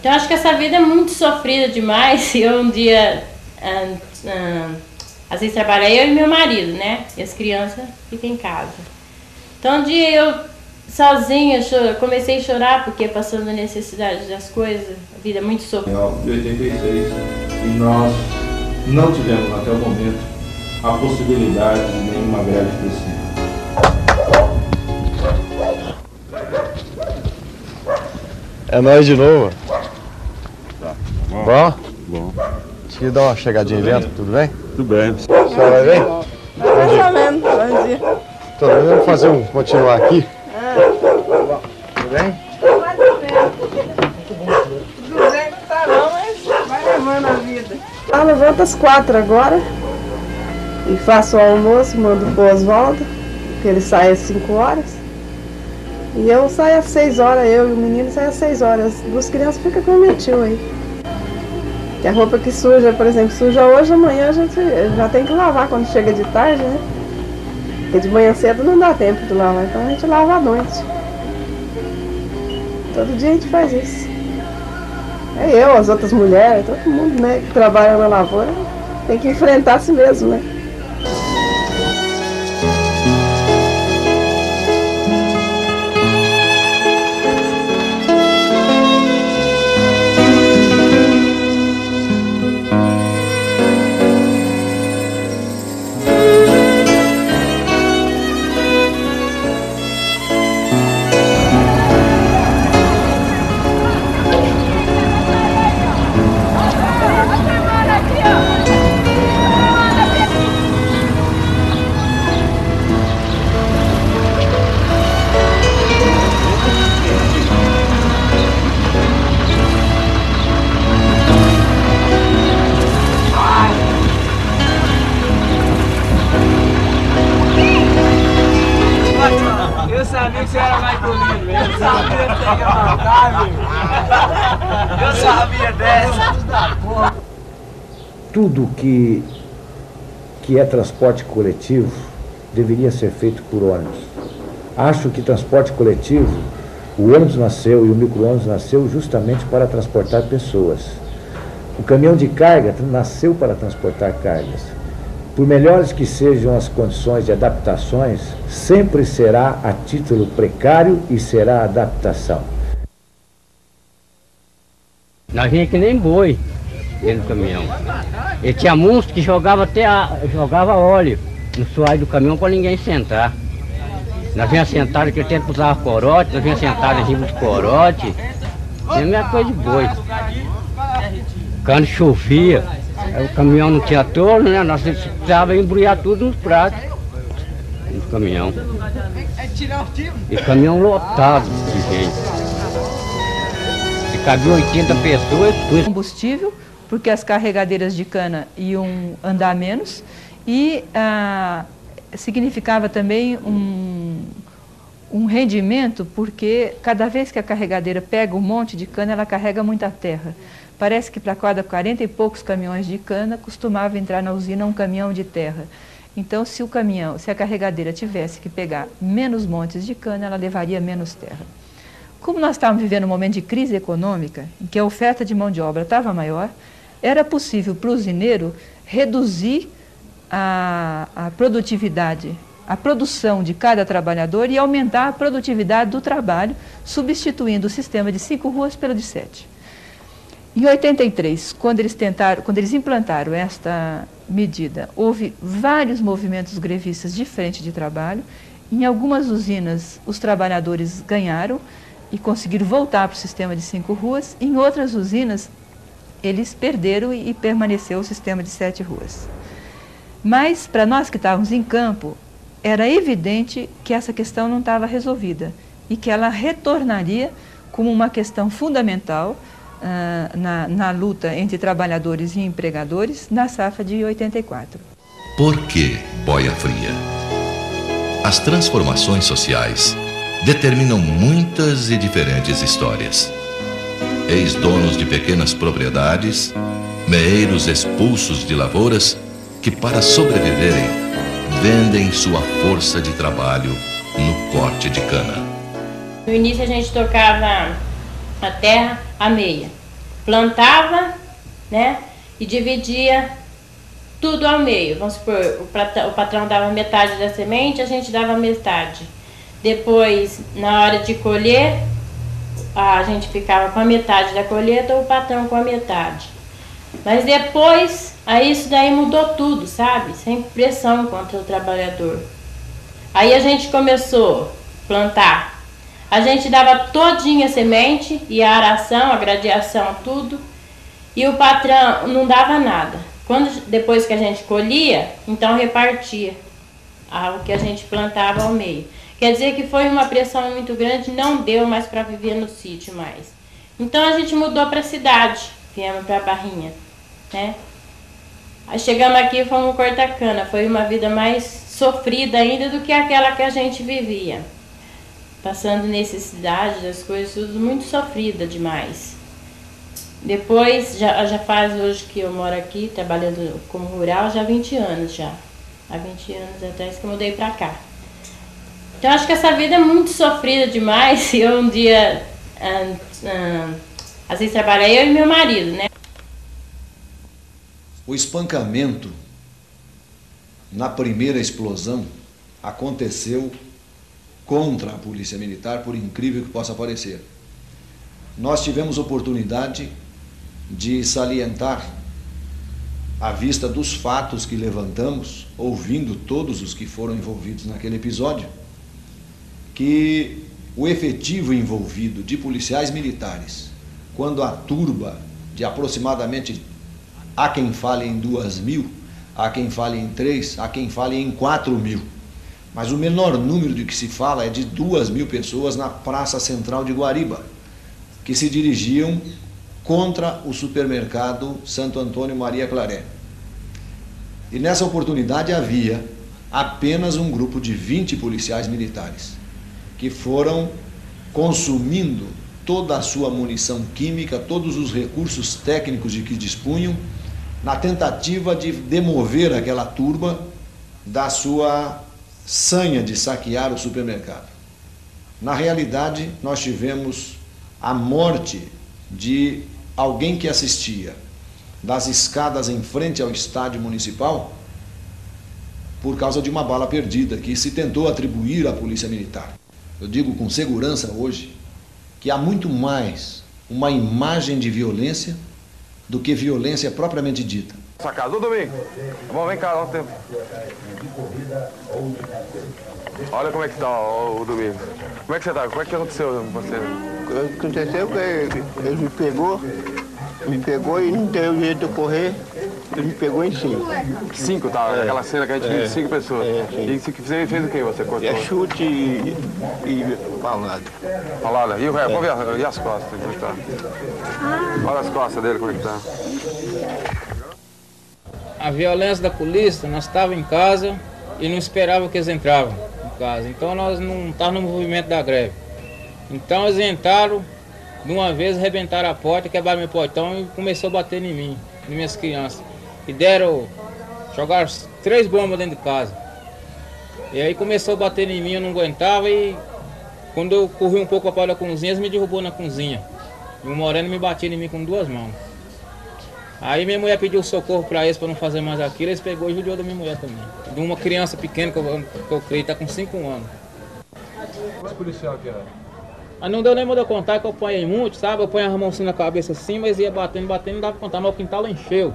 Então acho que essa vida é muito sofrida demais. E eu um dia, às vezes trabalha eu e meu marido, né? E as crianças ficam em casa. Então um dia eu sozinha comecei a chorar porque passando a necessidade das coisas, a vida é muito sofrida. De 86, e nós não tivemos até o momento a possibilidade de nenhuma greve específica. É nóis de novo. Tá. Bom? Bom. Deixa eu dar uma chegadinha dentro, tudo bem? Tudo bem. A senhora vai bem? Bom dia. Tô vamos fazer continuar aqui. Tudo bem? Tudo bem, não tá não, mas vai levando a vida. Eu levanto às 4 agora e faço o almoço, mando pro Oswaldo, que ele sai às 5 horas. E eu saio às 6 horas, eu e o menino saem às 6 horas. As duas crianças ficam com o meu tio aí. Que a roupa que suja, por exemplo, suja hoje, amanhã a gente já tem que lavar quando chega de tarde, né? Porque de manhã cedo não dá tempo de lavar, então a gente lava à noite. Todo dia a gente faz isso. É eu, as outras mulheres, todo mundo, né, que trabalha na lavoura, tem que enfrentar a si mesmo, né? Eu sabia que você era mais bonito, eu sabia que você ia mandar, meu. Eu sabia dessa. Tudo que é transporte coletivo deveria ser feito por ônibus. Acho que transporte coletivo, o ônibus nasceu e o micro-ônibus nasceu justamente para transportar pessoas. O caminhão de carga nasceu para transportar cargas. Por melhores que sejam as condições de adaptações, sempre será a título precário e será adaptação. Nós vinha que nem boi dentro do caminhão. E tinha monstro que jogava jogava óleo no soalho do caminhão para ninguém sentar. Nós vinha sentado, naquele tempo usava corote, nós vinha sentado em cima dos corote. É a mesma coisa de boi. Quando chovia, o caminhão não tinha torno, né? Nós precisávamos embrulhar tudo nos pratos. No caminhão. E caminhão lotado de gente. E cabia 80 pessoas. Combustível, porque as carregadeiras de cana iam andar menos. E significava também um rendimento, porque cada vez que a carregadeira pega um monte de cana, ela carrega muita terra. Parece que para cada 40 e poucos caminhões de cana, costumava entrar na usina um caminhão de terra. Então, se a carregadeira tivesse que pegar menos montes de cana, ela levaria menos terra. Como nós estávamos vivendo um momento de crise econômica, em que a oferta de mão de obra estava maior, era possível para o usineiro reduzir a produtividade, a produção de cada trabalhador e aumentar a produtividade do trabalho, substituindo o sistema de 5 ruas pelo de 7. Em 83, quando eles implantaram esta medida, houve vários movimentos grevistas de frente de trabalho. Em algumas usinas, os trabalhadores ganharam e conseguiram voltar para o sistema de 5 ruas. Em outras usinas, eles perderam e permaneceu o sistema de 7 ruas. Mas, para nós que estávamos em campo, era evidente que essa questão não estava resolvida e que ela retornaria como uma questão fundamental na luta entre trabalhadores e empregadores na safra de 84. Por que boia fria? As transformações sociais determinam muitas e diferentes histórias. Ex-donos de pequenas propriedades, meeiros expulsos de lavouras que, para sobreviverem, vendem sua força de trabalho no corte de cana. No início a gente tocava a terra a meia, plantava, né, e dividia tudo ao meio. Vamos supor, o patrão dava metade da semente, a gente dava metade. Depois, na hora de colher, a gente ficava com a metade da colheita, ou o patrão com a metade. Mas depois, aí isso daí mudou tudo, sabe? Sem pressão contra o trabalhador. Aí a gente começou a plantar. A gente dava todinha a semente e a aração, a gradiação, tudo. E o patrão não dava nada. Depois que a gente colhia, então repartia o que a gente plantava ao meio. Quer dizer que foi uma pressão muito grande, não deu mais para viver no sítio mais. Então a gente mudou para a cidade, viemos para a Barrinha, né? Aí chegamos aqui e fomos cortar cana. Foi uma vida mais sofrida ainda do que aquela que a gente vivia. Passando necessidade, as coisas tudo muito sofrida demais. Depois, já faz hoje que eu moro aqui, trabalhando como rural, já há 20 anos já. Há 20 anos atrás que eu mudei para cá. Então acho que essa vida é muito sofrida demais. Eu um dia, às vezes trabalho eu e meu marido, né? O espancamento na primeira explosão aconteceu contra a Polícia Militar, por incrível que possa parecer. Nós tivemos oportunidade de salientar, à vista dos fatos que levantamos, ouvindo todos os que foram envolvidos naquele episódio, que o efetivo envolvido de policiais militares, quando a turba de aproximadamente, há quem fale em 2.000, há quem fale em 3, há quem fale em 4.000, mas o menor número de que se fala é de 2.000 pessoas na Praça Central de Guariba, que se dirigiam contra o supermercado Santo Antônio Maria Claré. E nessa oportunidade havia apenas um grupo de 20 policiais militares, que foram consumindo toda a sua munição química, todos os recursos técnicos de que dispunham, na tentativa de demover aquela turba da sua sanha de saquear o supermercado. Na realidade, nós tivemos a morte de alguém que assistia das escadas em frente ao estádio municipal por causa de uma bala perdida que se tentou atribuir à Polícia Militar. Eu digo com segurança hoje que há muito mais uma imagem de violência do que violência propriamente dita. Essa casa, ô Domingo, vamos, vem cá, dá um tempo. Olha como é que tá o Domingo. Como é que você tá? Como é que aconteceu com você? Aconteceu que ele me pegou e não deu jeito de eu correr, ele me pegou em 5. 5, tá? É. Aquela cena que a gente viu de 5 pessoas. E você fez o que você cortou? É chute e paulada. Paulada? E o resto? Vamos ver, e as costas, como é que tá? Olha as costas dele, como é que tá? A violência da polícia, nós estávamos em casa e não esperávamos que eles entravam em casa. Então nós não estávamos no movimento da greve. Então eles entraram, de uma vez arrebentaram a porta, quebraram meu portão e começou a bater em mim, nas minhas crianças. E jogaram 3 bombas dentro de casa. E aí começou a bater em mim, eu não aguentava e quando eu corri um pouco para fora da cozinha, eles me derrubou na cozinha. E o moreno me batia em mim com 2 mãos. Aí minha mulher pediu socorro para eles para não fazer mais aquilo, eles pegou e judiou da minha mulher também. De uma criança pequena que eu creio, está com 5 anos. Qual policial que era? Aí não deu nem de eu contar que eu apanhei muito, sabe? Eu ponho a mão assim na cabeça assim, mas ia batendo, não dava pra contar, mas o quintal encheu.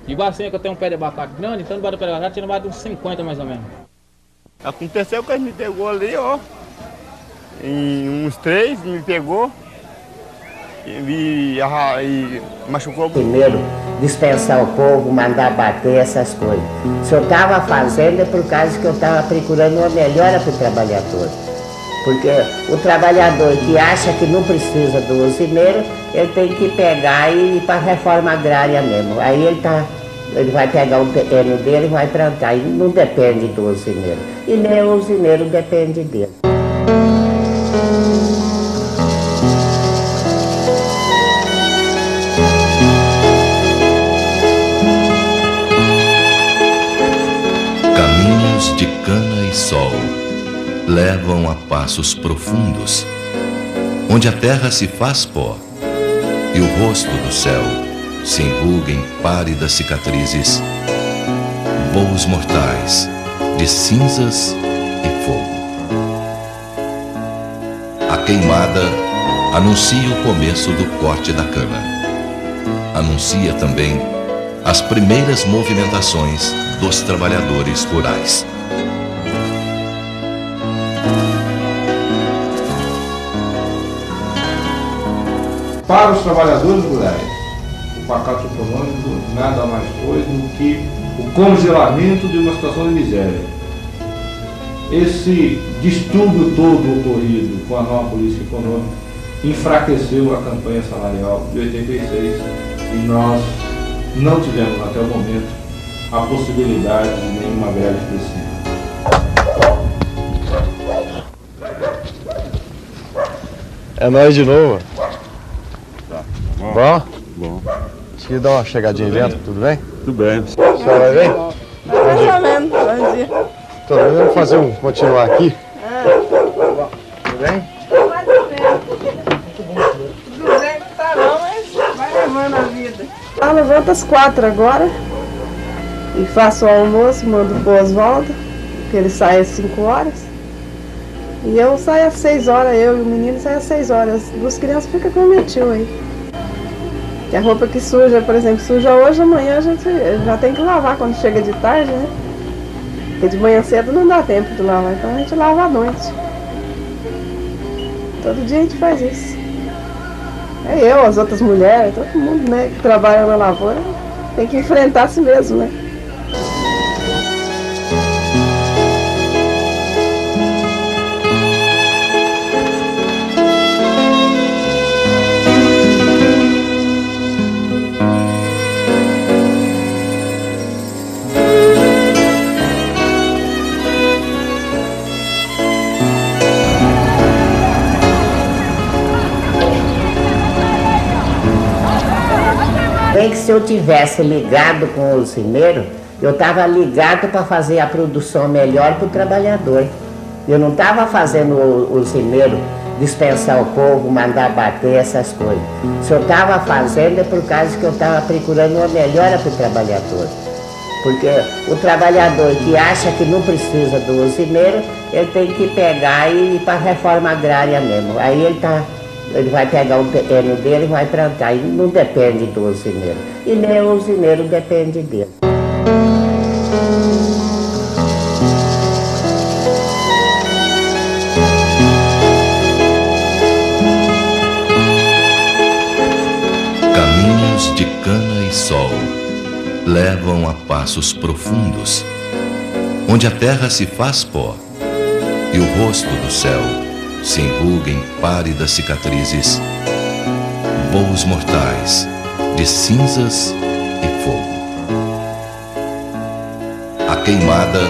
E assim que eu tenho um pé de abacate grande, então debaixo do pé de abacate tinha mais de uns 50 mais ou menos. Aconteceu que ele me pegou ali, ó. Em uns 3, me pegou. e machucou. Primeiro, dispensar o povo, mandar bater, essas coisas. Se eu estava fazendo é por causa que eu estava procurando uma melhora para o trabalhador. Porque o trabalhador que acha que não precisa do usineiro, ele tem que pegar e ir para a reforma agrária mesmo. Aí ele vai pegar o terreno dele e vai plantar. E não depende do usineiro. E nem o usineiro depende dele. Caminhos de cana e sol levam a passos profundos, onde a terra se faz pó e o rosto do céu se enruga em pálidas cicatrizes, voos mortais de cinzas e fogo. A queimada anuncia o começo do corte da cana. Anuncia também as primeiras movimentações dos trabalhadores rurais. Para os trabalhadores rurais, o pacote econômico nada mais foi do que o congelamento de uma situação de miséria. Esse distúrbio todo ocorrido com a nova política econômica enfraqueceu a campanha salarial de 86 e nós não tivemos até o momento a possibilidade de nenhuma greve expressiva. É nóis de novo. Bom? Bom. Deixa eu dar uma chegadinha dentro, tudo bem? Tudo bem. A senhora vai bem? Mais ou menos, bom dia. Tô vendo fazer continuar aqui. Tudo bem? Tudo bem que tá não, mas vai levando a vida. Eu levanto às 4 agora e faço o almoço, mando pro Oswaldo, que ele sai às 5 horas. E eu saio às 6 horas, eu e o menino saio às 6 horas. As duas crianças ficam com o meu tio aí. Que a roupa que suja, por exemplo, suja hoje, amanhã a gente já tem que lavar quando chega de tarde, né? Porque de manhã cedo não dá tempo de lavar, então a gente lava à noite. Todo dia a gente faz isso. É eu, as outras mulheres, todo mundo, né, que trabalha na lavoura, tem que enfrentar a si mesmo, né? Bem que se eu tivesse ligado com o usineiro, eu estava ligado para fazer a produção melhor para o trabalhador. Eu não estava fazendo o usineiro dispensar o povo, mandar bater, essas coisas. Se eu estava fazendo é por causa que eu estava procurando uma melhora para o trabalhador. Porque o trabalhador que acha que não precisa do usineiro, ele tem que pegar e ir para a reforma agrária mesmo. Aí ele vai pegar o terreno dele e vai plantar. E não depende do usineiro. E nem o usineiro depende dele. Caminhos de cana e sol levam a passos profundos, onde a terra se faz pó e o rosto do céu se enruga em pálidas cicatrizes, voos mortais de cinzas e fogo. A queimada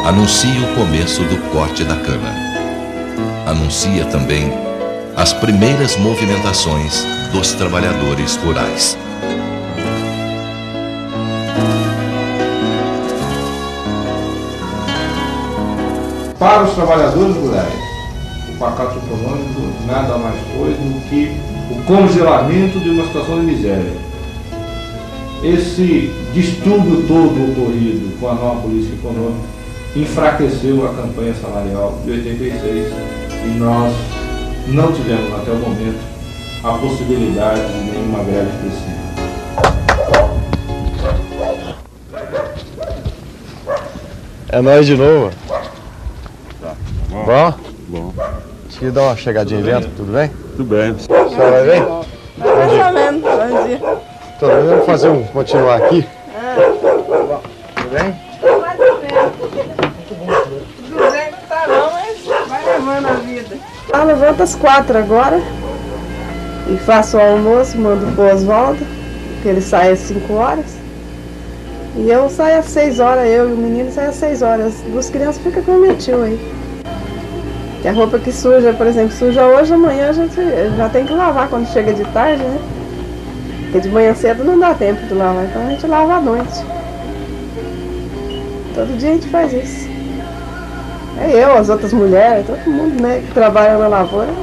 anuncia o começo do corte da cana. Anuncia também as primeiras movimentações dos trabalhadores rurais. Para os trabalhadores rurais, o pacote econômico nada mais foi do que o congelamento de uma situação de miséria. Esse distúrbio todo ocorrido com a nova política econômica enfraqueceu a campanha salarial de 86 e nós não tivemos até o momento a possibilidade de nenhuma greve expressiva. É nóis de novo. Bom? Bom? Bom. Deixa eu dar uma chegadinha dentro, tudo bem? Tudo bem. A senhora vai bem? Então, vamos fazer continuar aqui. Tudo bem? Tudo bem, não tá não, mas vai levando a vida. Eu levanto às 4 agora e faço o almoço, mando pro Oswaldo, que ele sai às 5 horas. E eu saio às 6 horas, eu e o menino saem às 6 horas. As duas crianças ficam com o meu tio aí. Que a roupa que suja, por exemplo, suja hoje, amanhã a gente já tem que lavar quando chega de tarde, né? Porque de manhã cedo não dá tempo de lavar, então a gente lava à noite. Todo dia a gente faz isso. É eu, as outras mulheres, todo mundo, né, que trabalha na lavoura,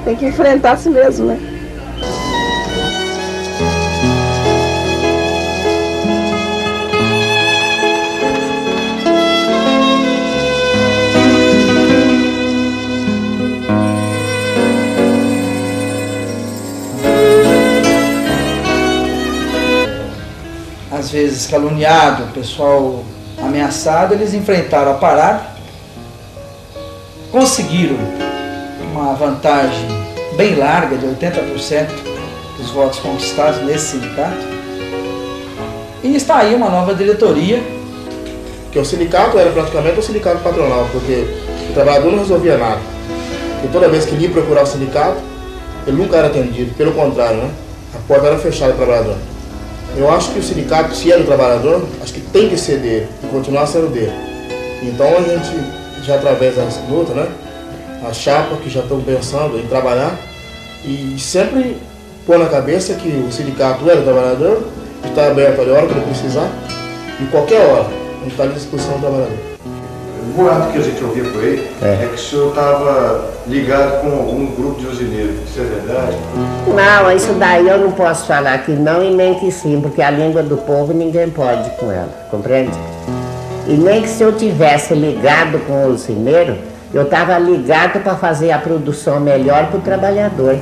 tem que enfrentar a si mesmo, né? Às vezes caluniado, o pessoal ameaçado, eles enfrentaram a parada, conseguiram uma vantagem bem larga de 80% dos votos conquistados nesse sindicato. E está aí uma nova diretoria. Que o sindicato era praticamente um sindicato patronal, porque o trabalhador não resolvia nada. E toda vez que ele ia procurar o sindicato, ele nunca era atendido, pelo contrário, né? A porta era fechada para o trabalhador. Eu acho que o sindicato, se é do trabalhador, acho que tem que ser dele e continuar sendo dele. Então a gente, já através das lutas, né, a chapa que já estão pensando em trabalhar e sempre pôr na cabeça que o sindicato é do trabalhador, está aberto a hora que ele precisar e qualquer hora a gente está à disposição do trabalhador. O boato que a gente ouvia por aí é que o senhor estava ligado com algum grupo de usineiros. Isso é verdade? Não, isso daí eu não posso falar que não e nem que sim, porque a língua do povo ninguém pode com ela, compreende? E nem que se eu tivesse ligado com o usineiro, eu estava ligado para fazer a produção melhor para o trabalhador.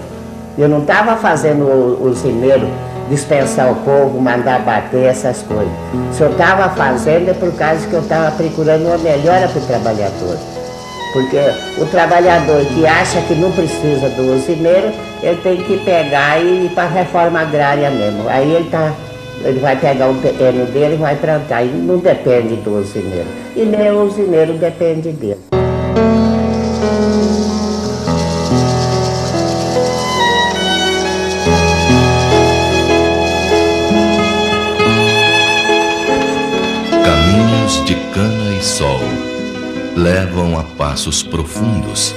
Eu não estava fazendo o usineiro dispensar o povo, mandar bater, essas coisas. Se eu estava fazendo é por causa que eu estava procurando uma melhora para o trabalhador. Porque o trabalhador que acha que não precisa do usineiro, ele tem que pegar e ir para a reforma agrária mesmo. Aí ele vai pegar o terreno dele e vai plantar. E não depende do usineiro. E nem o usineiro depende dele. De cana e sol levam a passos profundos,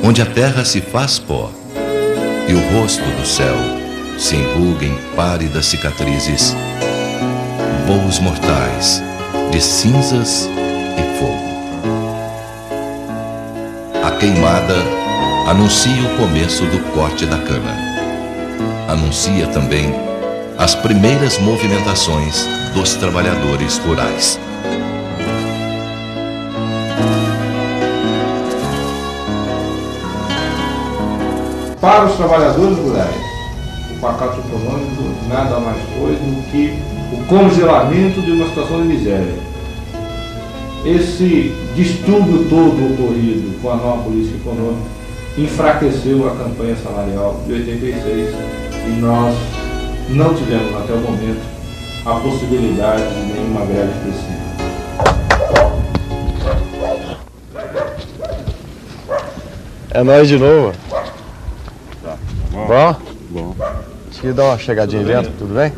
onde a terra se faz pó e o rosto do céu se enruga em pálidas cicatrizes, voos mortais de cinzas e fogo. A queimada anuncia o começo do corte da cana. Anuncia também as primeiras movimentações dos trabalhadores rurais. Para os trabalhadores rurais, o pacote econômico nada mais foi do que o congelamento de uma situação de miséria. Esse distúrbio todo ocorrido com a nova política econômica enfraqueceu a campanha salarial de 86 e nós não tivemos até o momento a possibilidade de nenhuma greve expressiva. É nóis de novo. Tá. Bom? Bom. Deixa eu dar uma chegadinha dentro, tudo bem?